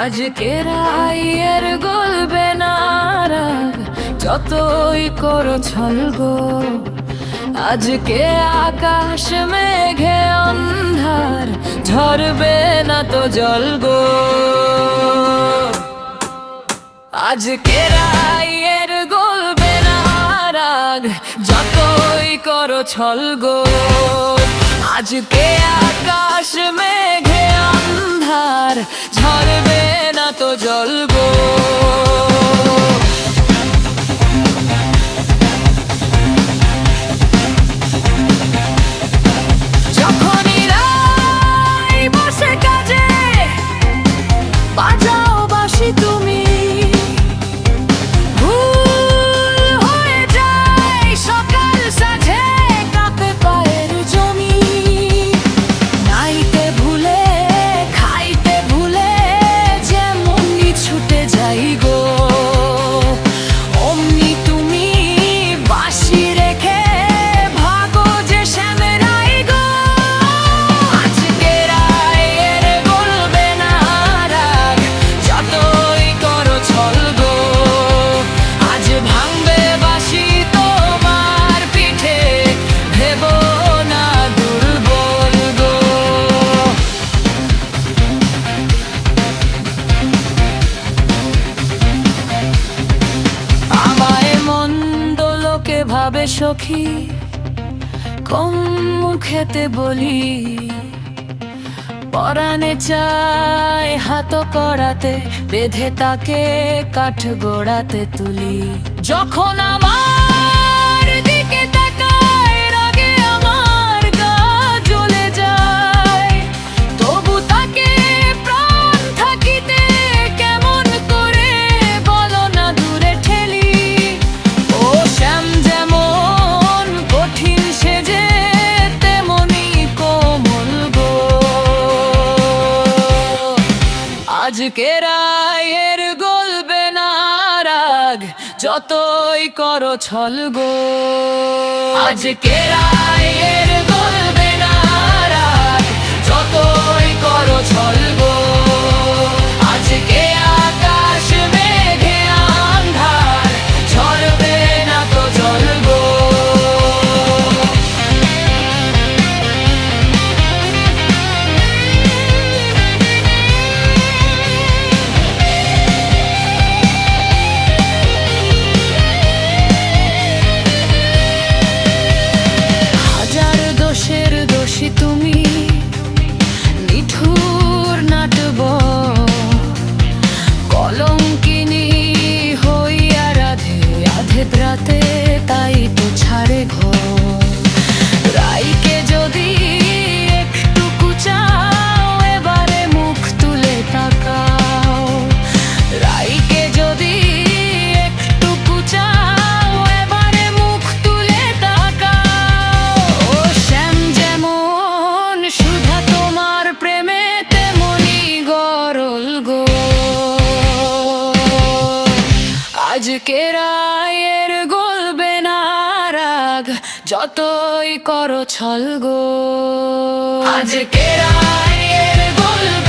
আজকে রায়ের গলবে না রাগ, যতই করো ছলগো। আজকে আকাশ মেঘে অন্ধার, ঝরবে না তো জল গো। আজকে রায়ের গলবে না রাগ, যতই করো ছলগো। আজকে আকাশ মেঘে অন্ধার, ঝরবে না তো জল গো। যখনই রায় বসে কাজে, বাজাও বাঁশি তুমি। ভুল হয়ে যায় সকাল সাজে, কাঁপে পায়ের জমি। নাইতে ভুলে খাইতে ভুলে, যেমনি ছুটে যাই গো। অমনি তুমি বাঁশি রেখে ভাগো যে শ্যামেরাই গো। আজকে রায়ের গলবে না রাগ, যতই করো ছল গো। আজ ভাঙবে বাঁশি তোমার পিঠে, ভেবো না দুর্বল গো। আমায় মন্দ লোকে ভাবে সখী, কম মুখেতে বলি। পরাণে চায় হাত করাতে, বেঁধে তাকে কাঠ গোড়াতে তুলি। যখন আমার দিকে তাকায়, রাগে আমার গা জ্বলে যায়। তবু তাকে প্রাণ থাকিতে কেমন করে বলো না দূরে ঠেলি। ও শ্যাম যেমন কঠিন সেজে, তেমনি কোমল গো। আজকে রায়ের গলবে না রাগ, যতই করো ছল গো। আজকে রায়ের গলবে না রাগ, যতই করো ছল গো। আজকে আকাশ মেঘে আন্ধার, ঝরবে না তো জল গো। হাজার দোষের দোষী তুমি, নিঠুর নাটব। কলঙ্কিনী হইয়া রাধে আধে রাতে, তাই তো ছাড়ে ঘর। রাইকে যদি একটু চাও, এবারে মুখ তুলে তাকাও। রাইকে যদি একটু চাও, এবারে মুখ তুলে তাকাও। ও শ্যাম যেমন সুধা তোমার প্রেমে, তেমনি গরল গো। আজকে রায়ের গলবে না রাগ, যতই করো ছল গো। আজকে রায়ের গলবে